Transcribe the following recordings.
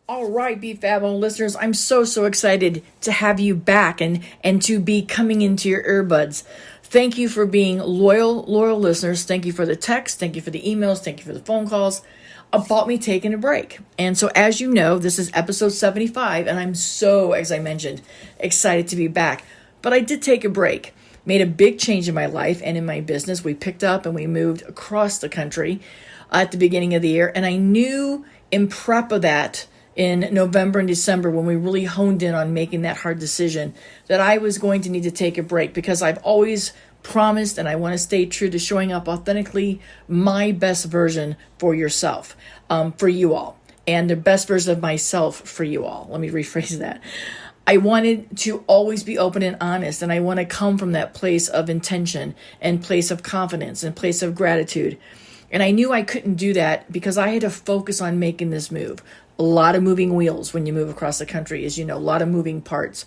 All right, BFAB listeners, I'm so excited to have you back and to be coming into your earbuds. Thank you for being loyal listeners. Thank you for the text. Thank you for the emails. Thank you for the phone calls about me taking a break. And so as you know, this is episode 75, and I'm so, as I mentioned, excited to be back. But I did take a break, made a big change in my life and in my business. We picked up and we moved across the country at the beginning of the year. And I knew in prep of that, in November and December, when we really honed in on making that hard decision, that I was going to need to take a break, because I've always promised, and I want to stay true to showing up authentically, my best version for yourself, for you all, and the best version of myself for you all. Let me rephrase that. I wanted to always be open and honest, and I want to come from that place of intention and place of confidence and place of gratitude. And I knew I couldn't do that because I had to focus on making this move. A lot of moving wheels when you move across the country, as you know, a lot of moving parts.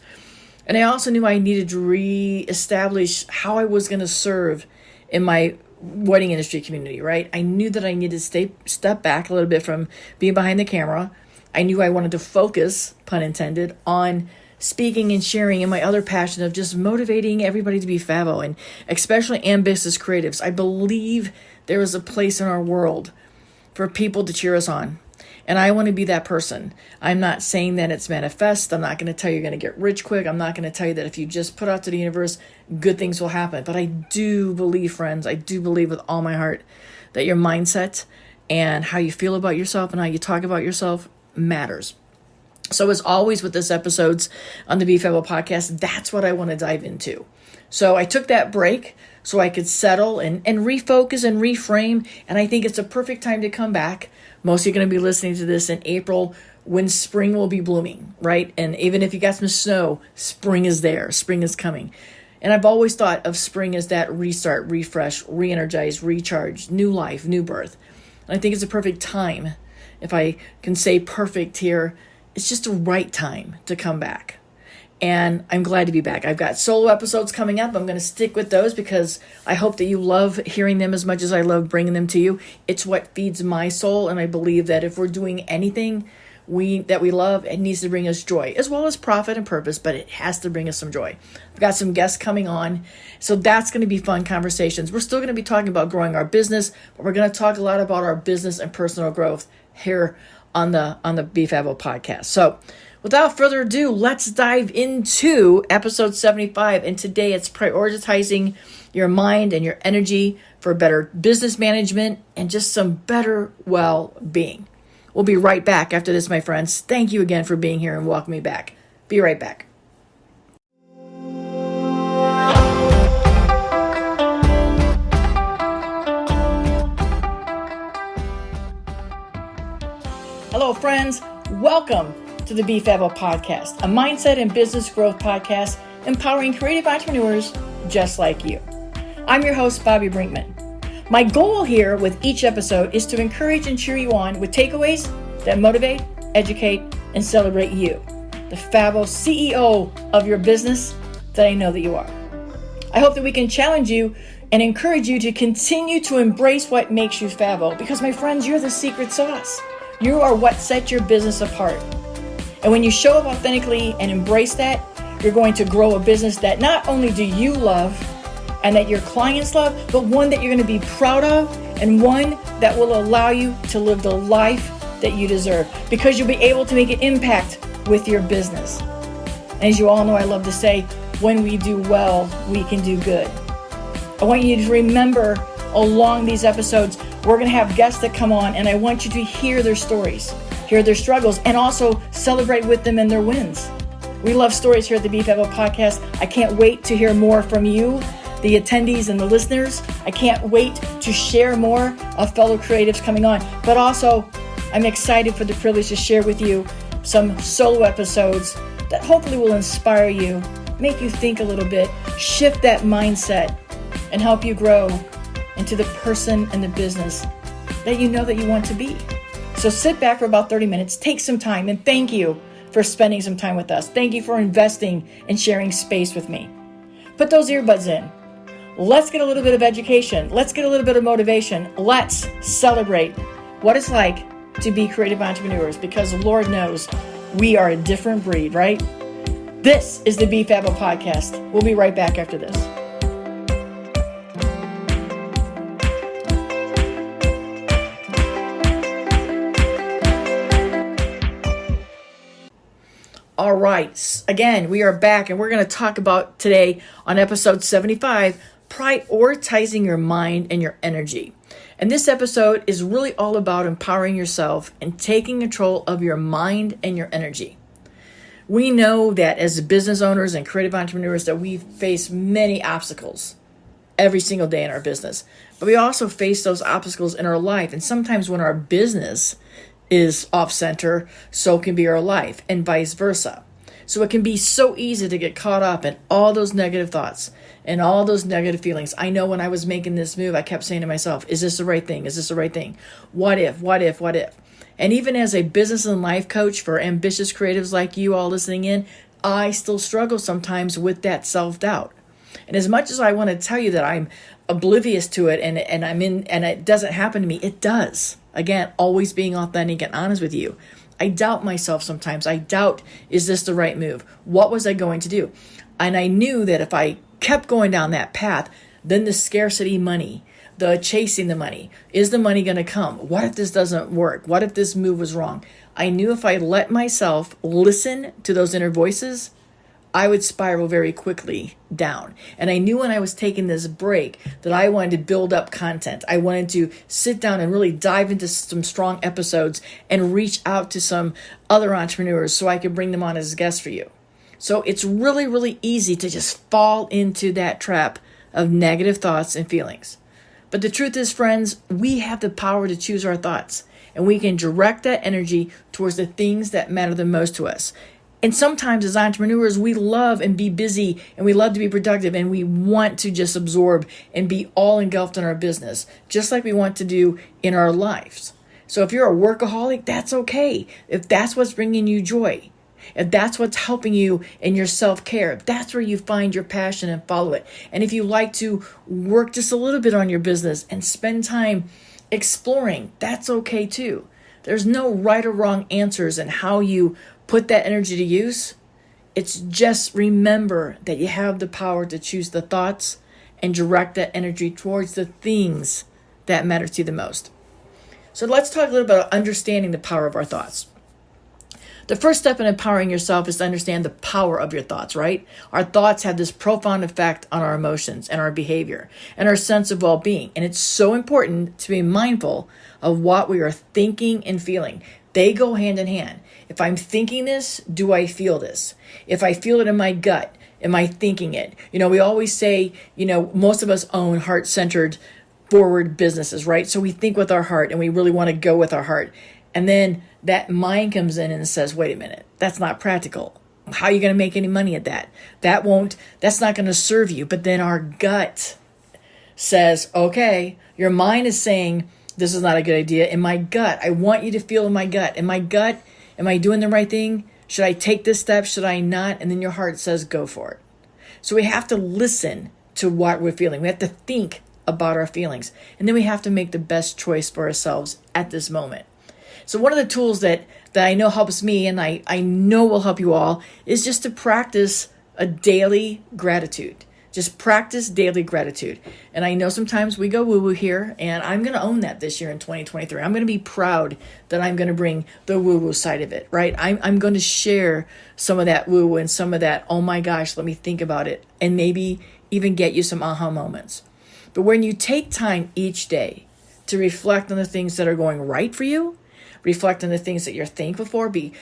And I also knew I needed to reestablish how I was going to serve in my wedding industry community, right? I knew that I needed to step back a little bit from being behind the camera. I knew I wanted to focus, pun intended, on speaking and sharing, and my other passion of just motivating everybody to be favo, and especially ambitious creatives. I believe there is a place in our world for people to cheer us on. And I want to be that person. I'm not saying that it's manifest. I'm not going to tell you you're going to get rich quick. I'm not going to tell you that if you just put out to the universe, good things will happen. But I do believe, friends, I do believe with all my heart that your mindset and how you feel about yourself and how you talk about yourself matters. So as always with this episodes on the BFAB podcast, that's what I want to dive into. So I took that break so I could settle and refocus and reframe. And I think it's a perfect time to come back. Most of you are going to be listening to this in April when spring will be blooming, right? And even if you got some snow, spring is there. Spring is coming. And I've always thought of spring as that restart, refresh, re-energize, recharge, new life, new birth. And I think it's a perfect time. If I can say perfect here, it's just the right time to come back. And I'm glad to be back. I've got solo episodes coming up. I'm going to stick with those because I hope that you love hearing them as much as I love bringing them to you. It's what feeds my soul. And I believe that if we're doing anything that we love, it needs to bring us joy, as well as profit and purpose, but it has to bring us some joy. I've got some guests coming on. So that's going to be fun conversations. We're still going to be talking about growing our business, but we're going to talk a lot about our business and personal growth here on the BFAB podcast. So without further ado, let's dive into episode 75. And today it's prioritizing your mind and your energy for better business management and just some better well-being. We'll be right back after this, my friends. Thank you again for being here and welcome me back. Be right back. Hello, friends. Welcome to the BFAB podcast, a mindset and business growth podcast empowering creative entrepreneurs just like you. I'm your host, Bobby Brinkman. My goal here with each episode is to encourage and cheer you on with takeaways that motivate, educate, and celebrate you, the Fabo CEO of your business that I know that you are. I hope that we can challenge you and encourage you to continue to embrace what makes you Fabo, because my friends, you're the secret sauce. You are what sets your business apart. And when you show up authentically and embrace that, you're going to grow a business that not only do you love and that your clients love, but one that you're going to be proud of and one that will allow you to live the life that you deserve, because you'll be able to make an impact with your business. And as you all know, I love to say, when we do well, we can do good. I want you to remember along these episodes, we're going to have guests that come on, and I want you to hear their stories, hear their struggles, and also celebrate with them and their wins. We love stories here at the BFAB podcast. I can't wait to hear more from you, the attendees and the listeners. I can't wait to share more of fellow creatives coming on, but also I'm excited for the privilege to share with you some solo episodes that hopefully will inspire you, make you think a little bit, shift that mindset, and help you grow into the person and the business that you know that you want to be. So sit back for about 30 minutes, take some time, and thank you for spending some time with us. Thank you for investing and sharing space with me. Put those earbuds in. Let's get a little bit of education. Let's get a little bit of motivation. Let's celebrate what it's like to be creative entrepreneurs, because Lord knows we are a different breed, right? This is the Be Fable podcast. We'll be right back after this. All right. Again, we are back, and we're going to talk about today on episode 75, prioritizing your mind and your energy. And this episode is really all about empowering yourself and taking control of your mind and your energy. We know that as business owners and creative entrepreneurs that we face many obstacles every single day in our business. But we also face those obstacles in our life. And sometimes when our business is off center, so can be our life, and vice versa. So it can be so easy to get caught up in all those negative thoughts and all those negative feelings. I know when I was making this move, I kept saying to myself, is this the right thing? Is this the right thing? What if, what if, what if? And even as a business and life coach for ambitious creatives like you all listening in, I still struggle sometimes with that self-doubt. And as much as I want to tell you that I'm oblivious to it and it doesn't happen to me, it does. Again, always being authentic and honest with you. I doubt myself sometimes. I doubt, is this the right move? What was I going to do? And I knew that if I kept going down that path, then the scarcity money, the chasing the money, is the money going to come? What if this doesn't work? What if this move was wrong? I knew if I let myself listen to those inner voices, I would spiral very quickly down. And I knew when I was taking this break that I wanted to build up content. I wanted to sit down and really dive into some strong episodes and reach out to some other entrepreneurs so I could bring them on as guests for you. So it's really, really easy to just fall into that trap of negative thoughts and feelings. But the truth is, friends, we have the power to choose our thoughts, and we can direct that energy towards the things that matter the most to us. And sometimes as entrepreneurs, we love and be busy, and we love to be productive, and we want to just absorb and be all engulfed in our business, just like we want to do in our lives. So if you're a workaholic, that's okay. If that's what's bringing you joy, if that's what's helping you in your self-care, if that's where you find your passion and follow it. And if you like to work just a little bit on your business and spend time exploring, that's okay too. There's no right or wrong answers in how you put that energy to use. It's just remember that you have the power to choose the thoughts and direct that energy towards the things that matter to you the most. So let's talk a little about understanding the power of our thoughts. The first step in empowering yourself is to understand the power of your thoughts, right? Our thoughts have this profound effect on our emotions and our behavior and our sense of well-being. And it's so important to be mindful of what we are thinking and feeling. They go hand in hand. If I'm thinking this, do I feel this? If I feel it in my gut, am I thinking it? We always say, most of us own heart-centered forward businesses, right? So we think with our heart and we really want to go with our heart. And then that mind comes in and says, wait a minute, that's not practical. How are you going to make any money at that? That's not going to serve you. But then our gut says, okay, your mind is saying, this is not a good idea. In my gut, I want you to feel in my gut. In my gut, am I doing the right thing? Should I take this step? Should I not? And then your heart says, go for it. So we have to listen to what we're feeling. We have to think about our feelings. And then we have to make the best choice for ourselves at this moment. So one of the tools that I know helps me, and I know will help you all, is just to practice a daily gratitude. Just practice daily gratitude. And I know sometimes we go woo-woo here, and I'm going to own that this year in 2023. I'm going to be proud that I'm going to bring the woo-woo side of it, right? I'm going to share some of that woo-woo and some of that, oh my gosh, let me think about it, and maybe even get you some aha moments. But when you take time each day to reflect on the things that are going right for you, reflect on the things that you're thankful for, be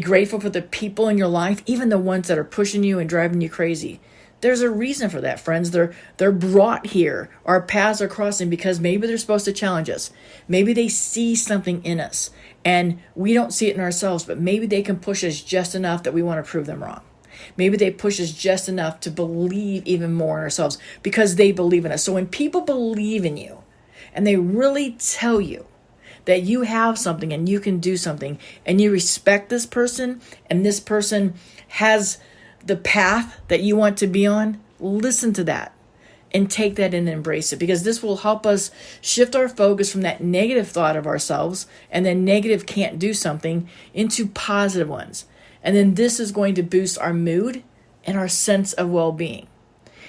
grateful for the people in your life, even the ones that are pushing you and driving you crazy. There's a reason for that, friends. They're brought here. Our paths are crossing because maybe they're supposed to challenge us. Maybe they see something in us and we don't see it in ourselves, but maybe they can push us just enough that we want to prove them wrong. Maybe they push us just enough to believe even more in ourselves because they believe in us. So when people believe in you and they really tell you that you have something and you can do something and you respect this person and this person has the path that you want to be on, listen to that. and take that in and embrace it, because this will help us shift our focus from that negative thought of ourselves and then negative can't do something into positive ones. And then this is going to boost our mood and our sense of well-being.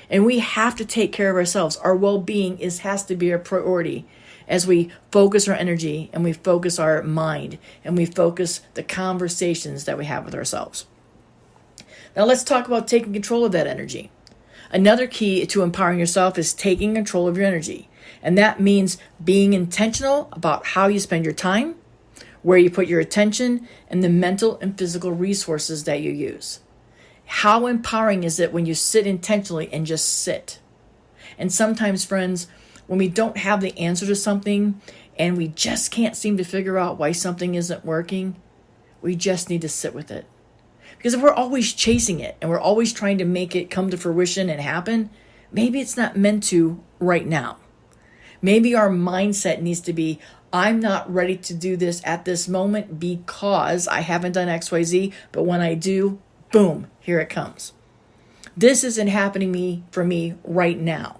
And we have to take care of ourselves. Our well-being has to be a priority as we focus our energy and we focus our mind and we focus the conversations that we have with ourselves. Now let's talk about taking control of that energy. Another key to empowering yourself is taking control of your energy. And that means being intentional about how you spend your time, where you put your attention, and the mental and physical resources that you use. How empowering is it when you sit intentionally and just sit? And sometimes, friends, when we don't have the answer to something and we just can't seem to figure out why something isn't working, we just need to sit with it. Because if we're always chasing it and we're always trying to make it come to fruition and happen, maybe it's not meant to right now. Maybe our mindset needs to be, I'm not ready to do this at this moment because I haven't done XYZ, but when I do, boom, here it comes. This isn't happening for me right now.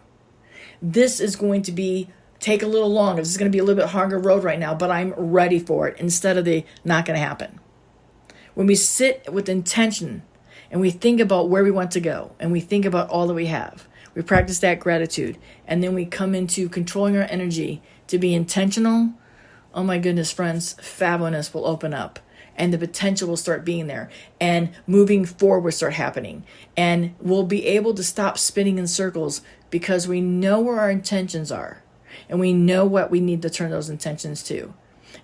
This is going to take a little longer. This is going to be a little bit harder road right now, but I'm ready for it instead of the not going to happen. When we sit with intention and we think about where we want to go and we think about all that we have, we practice that gratitude, and then we come into controlling our energy to be intentional. Oh my goodness, friends, fabulous will open up and the potential will start being there and moving forward will start happening. And we'll be able to stop spinning in circles because we know where our intentions are and we know what we need to turn those intentions to.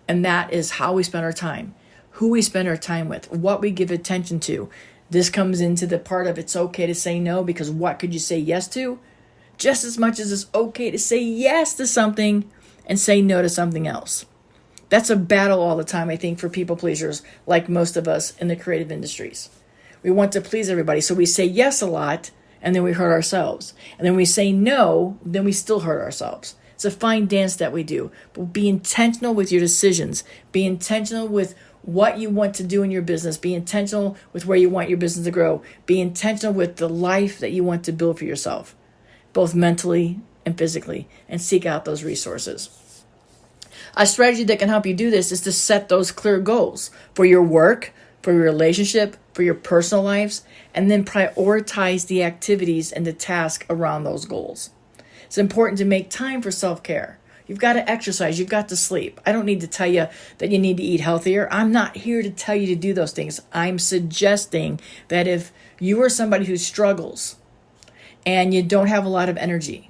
And that is how we spend our time, who we spend our time with, what we give attention to. This comes into the part of it's okay to say no, because what could you say yes to? Just as much as it's okay to say yes to something and say no to something else. That's a battle all the time, I think, for people pleasers, like most of us in the creative industries. We want to please everybody, so we say yes a lot, and then we hurt ourselves. And then we say no, then we still hurt ourselves. It's a fine dance that we do. But be intentional with your decisions. Be intentional with what you want to do in your business. Be intentional with where you want your business to grow. Be intentional with the life that you want to build for yourself, both mentally and physically, and seek out those resources. A strategy that can help you do this is to set those clear goals for your work, for your relationship, for your personal lives, and then prioritize the activities and the task around those goals. It's important to make time for self-care. You've got to exercise. You've got to sleep. I don't need to tell you that you need to eat healthier. I'm not here to tell you to do those things. I'm suggesting that if you are somebody who struggles and you don't have a lot of energy,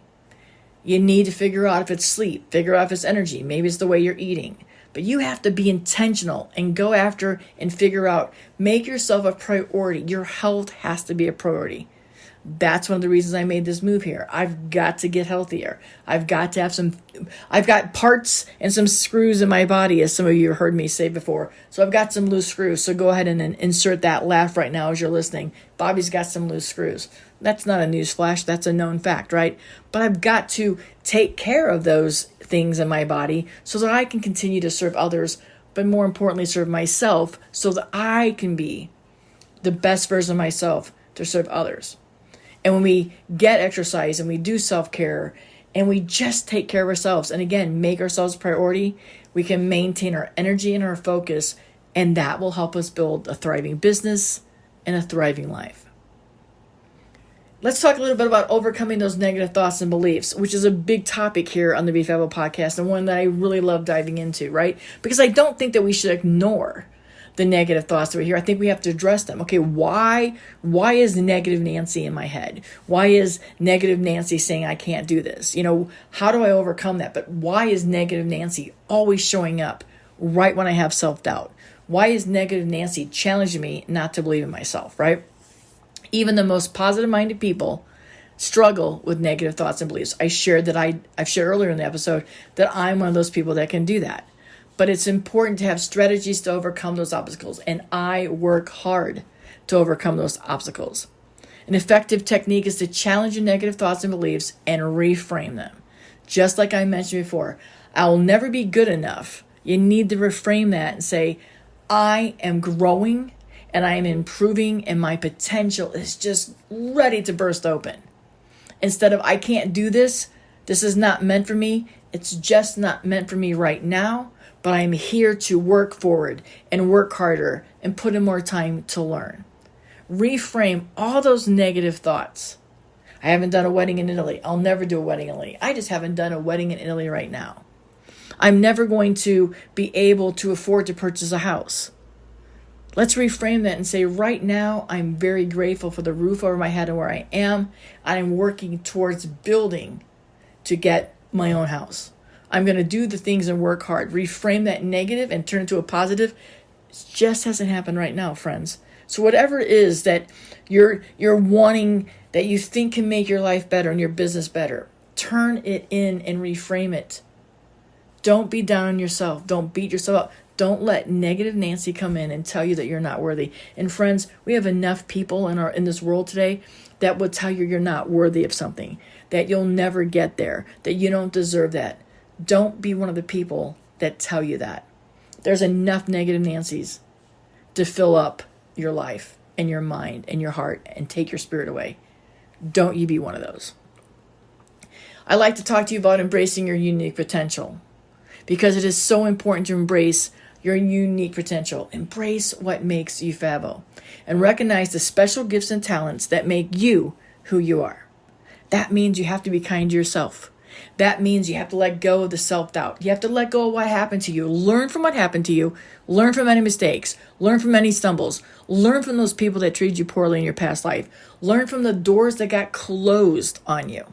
you need to figure out if it's sleep, figure out if it's energy. Maybe it's the way you're eating. But you have to be intentional and go after and figure out, make yourself a priority. Your health has to be a priority. That's one of the reasons I made this move here. I've got to get healthier. I've got parts and some screws in my body, as some of you have heard me say before. So I've got some loose screws. So go ahead and insert that laugh right now as you're listening. Bobby's got some loose screws. That's not a news flash. That's a known fact, right? But I've got to take care of those things in my body so that I can continue to serve others, but more importantly, serve myself so that I can be the best version of myself to serve others. And when we get exercise and we do self-care and we just take care of ourselves and again, make ourselves a priority, we can maintain our energy and our focus, and that will help us build a thriving business and a thriving life. Let's talk a little bit about overcoming those negative thoughts and beliefs, which is a big topic here on the Be Fable podcast and one that I really love diving into, right? Because I don't think that we should ignore the negative thoughts that we hear. I think we have to address them. Okay, why is negative Nancy in my head? Why is negative Nancy saying I can't do this? How do I overcome that? But why is negative Nancy always showing up right when I have self-doubt? Why is negative Nancy challenging me not to believe in myself, right? Even the most positive-minded people struggle with negative thoughts and beliefs. I've shared earlier in the episode that I'm one of those people that can do that. But it's important to have strategies to overcome those obstacles, and I work hard to overcome those obstacles. An effective technique is to challenge your negative thoughts and beliefs and reframe them. Just like I mentioned before, I will never be good enough. You need to reframe that and say, I am growing and I am improving and my potential is just ready to burst open. Instead of, I can't do this. This is not meant for me. It's just not meant for me right now. But I'm here to work forward and work harder and put in more time to learn. Reframe all those negative thoughts. I haven't done a wedding in Italy. I'll never do a wedding in Italy. I just haven't done a wedding in Italy right now. I'm never going to be able to afford to purchase a house. Let's reframe that and say, right now, I'm very grateful for the roof over my head and where I am. I'm working towards building to get my own house. I'm going to do the things and work hard. Reframe that negative and turn it to a positive. It just hasn't happened right now, friends. So whatever it is that you're wanting, that you think can make your life better and your business better, turn it in and reframe it. Don't be down on yourself. Don't beat yourself up. Don't let negative Nancy come in and tell you that you're not worthy. And friends, we have enough people in this world today that will tell you you're not worthy of something, that you'll never get there, that you don't deserve that. Don't be one of the people that tell you that. There's enough negative Nancys to fill up your life and your mind and your heart and take your spirit away. Don't you be one of those. I like to talk to you about embracing your unique potential, because it is so important to embrace your unique potential. Embrace what makes you fabo and recognize the special gifts and talents that make you who you are. That means you have to be kind to yourself. That means you have to let go of the self-doubt. You have to let go of what happened to you. Learn from what happened to you. Learn from any mistakes. Learn from any stumbles. Learn from those people that treated you poorly in your past life. Learn from the doors that got closed on you.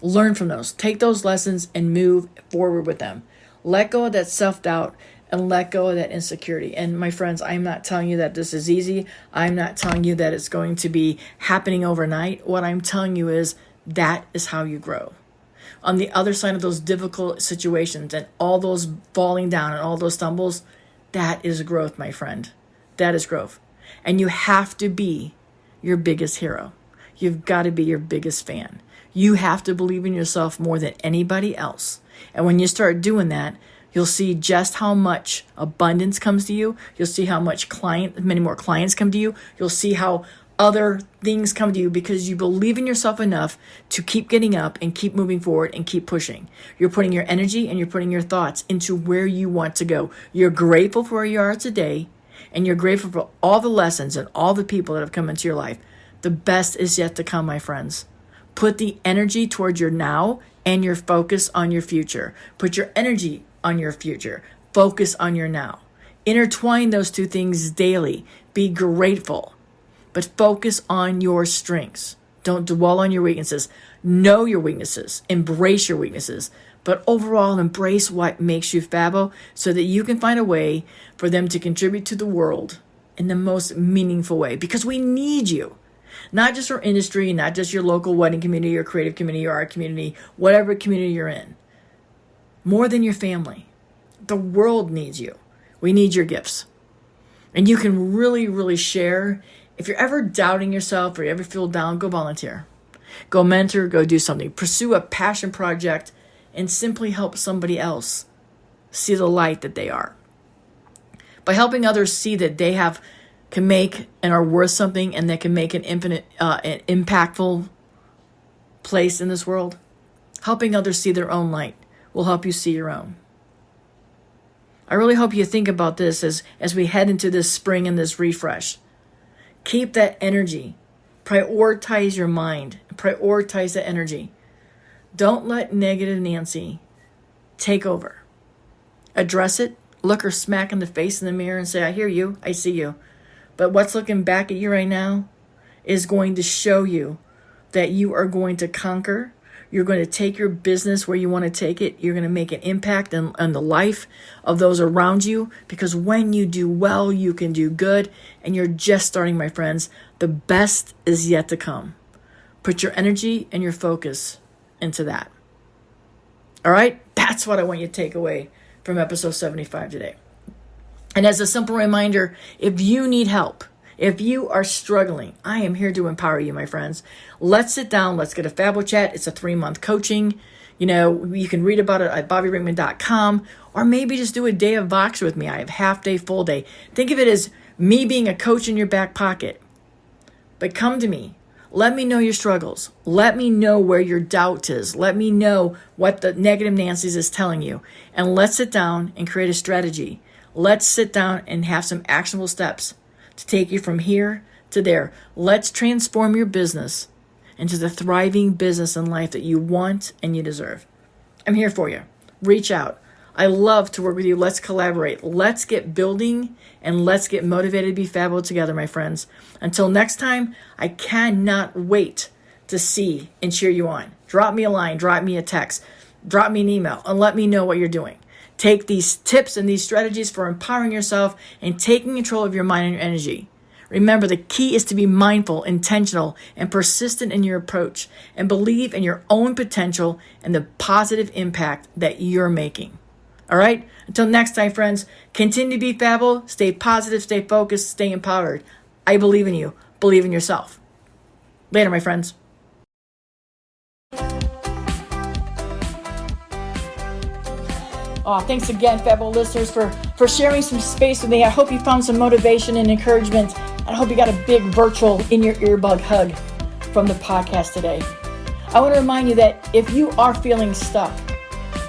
Learn from those. Take those lessons and move forward with them. Let go of that self-doubt and let go of that insecurity. And my friends, I'm not telling you that this is easy. I'm not telling you that it's going to be happening overnight. What I'm telling you is that is how you grow. On the other side of those difficult situations and all those falling down and all those stumbles, that is growth, my friend. That is growth. And you have to be your biggest hero. You've got to be your biggest fan. You have to believe in yourself more than anybody else. And when you start doing that, you'll see just how much abundance comes to you. You'll see how many more clients come to you. You'll see how other things come to you because you believe in yourself enough to keep getting up and keep moving forward and keep pushing. You're putting your energy and you're putting your thoughts into where you want to go. You're grateful for where you are today, and you're grateful for all the lessons and all the people that have come into your life. The best is yet to come, my friends. Put the energy towards your now and your focus on your future. Put your energy on your future. Focus on your now. Intertwine those two things daily. Be grateful, but focus on your strengths. Don't dwell on your weaknesses. Know your weaknesses. Embrace your weaknesses. But overall, embrace what makes you fabo so that you can find a way for them to contribute to the world in the most meaningful way. Because we need you. Not just our industry, not just your local wedding community or creative community or art community, whatever community you're in. More than your family. The world needs you. We need your gifts. And you can really, really share. If you're ever doubting yourself or you ever feel down, go volunteer. Go mentor, go do something. Pursue a passion project and simply help somebody else see the light that they are. By helping others see that they can make and are worth something and that can make an an impactful place in this world, helping others see their own light will help you see your own. I really hope you think about this as we head into this spring and this refresh. Keep that energy. Prioritize your mind. Prioritize that energy. Don't let negative Nancy take over. Address it. Look her smack in the face in the mirror and say, I hear you. I see you. But what's looking back at you right now is going to show you that you are going to conquer. You're going to take your business where you want to take it. You're going to make an impact on the life of those around you. Because when you do well, you can do good. And you're just starting, my friends. The best is yet to come. Put your energy and your focus into that. All right? That's what I want you to take away from episode 75 today. And as a simple reminder, if you need help, if you are struggling, I am here to empower you, my friends. Let's sit down. Let's get a Fabo chat. It's a 3-month coaching. You can read about it at bobbyrickman.com, or maybe just do a day of Voxer with me. I have half day, full day. Think of it as me being a coach in your back pocket. But come to me. Let me know your struggles. Let me know where your doubt is. Let me know what the negative Nancy's is telling you. And let's sit down and create a strategy. Let's sit down and have some actionable steps to take you from here to there. Let's transform your business into the thriving business and life that you want and you deserve. I'm here for you. Reach out. I love to work with you. Let's collaborate. Let's get building and let's get motivated to be fabulous together, my friends. Until next time, I cannot wait to see and cheer you on. Drop me a line, drop me a text, drop me an email, and let me know what you're doing. Take these tips and these strategies for empowering yourself and taking control of your mind and your energy. Remember, the key is to be mindful, intentional, and persistent in your approach, and believe in your own potential and the positive impact that you're making. All right? Until next time, friends, continue to be fabulous, stay positive, stay focused, stay empowered. I believe in you. Believe in yourself. Later, my friends. Oh, thanks again, fabulous listeners, for sharing some space with me. I hope you found some motivation and encouragement. And I hope you got a big virtual in your earbud hug from the podcast today. I want to remind you that if you are feeling stuck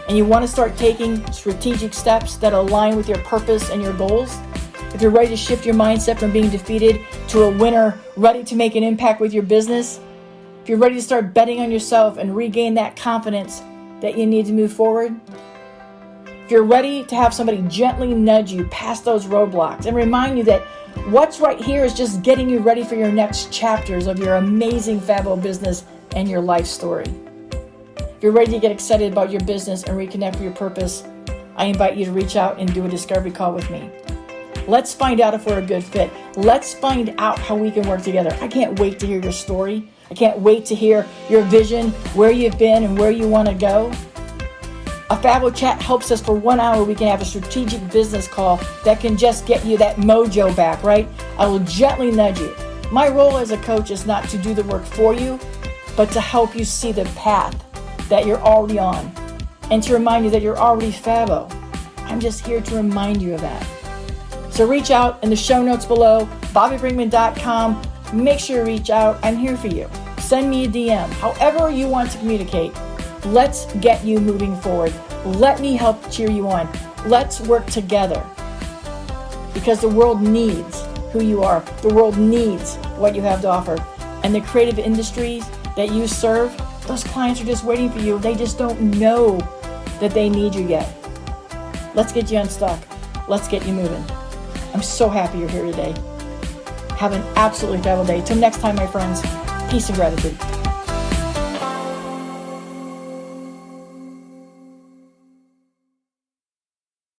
and you want to start taking strategic steps that align with your purpose and your goals, if you're ready to shift your mindset from being defeated to a winner, ready to make an impact with your business, if you're ready to start betting on yourself and regain that confidence that you need to move forward, if you're ready to have somebody gently nudge you past those roadblocks and remind you that what's right here is just getting you ready for your next chapters of your amazing fabulous business and your life story. If you're ready to get excited about your business and reconnect with your purpose, I invite you to reach out and do a discovery call with me. Let's find out if we're a good fit. Let's find out how we can work together. I can't wait to hear your story. I can't wait to hear your vision, where you've been and where you want to go. A Fabulous Chat helps us for 1 hour. We can have a strategic business call that can just get you that mojo back, right? I will gently nudge you. My role as a coach is not to do the work for you, but to help you see the path that you're already on and to remind you that you're already fabo. I'm just here to remind you of that. So reach out in the show notes below, bobbybrinkman.com. Make sure you reach out. I'm here for you. Send me a DM. However you want to communicate. Let's get you moving forward. Let me help cheer you on. Let's work together because the world needs who you are. The world needs what you have to offer. And the creative industries that you serve, those clients are just waiting for you. They just don't know that they need you yet. Let's get you unstuck. Let's get you moving. I'm so happy you're here today. Have an absolutely fabulous day. Till next time, my friends. Peace and gratitude.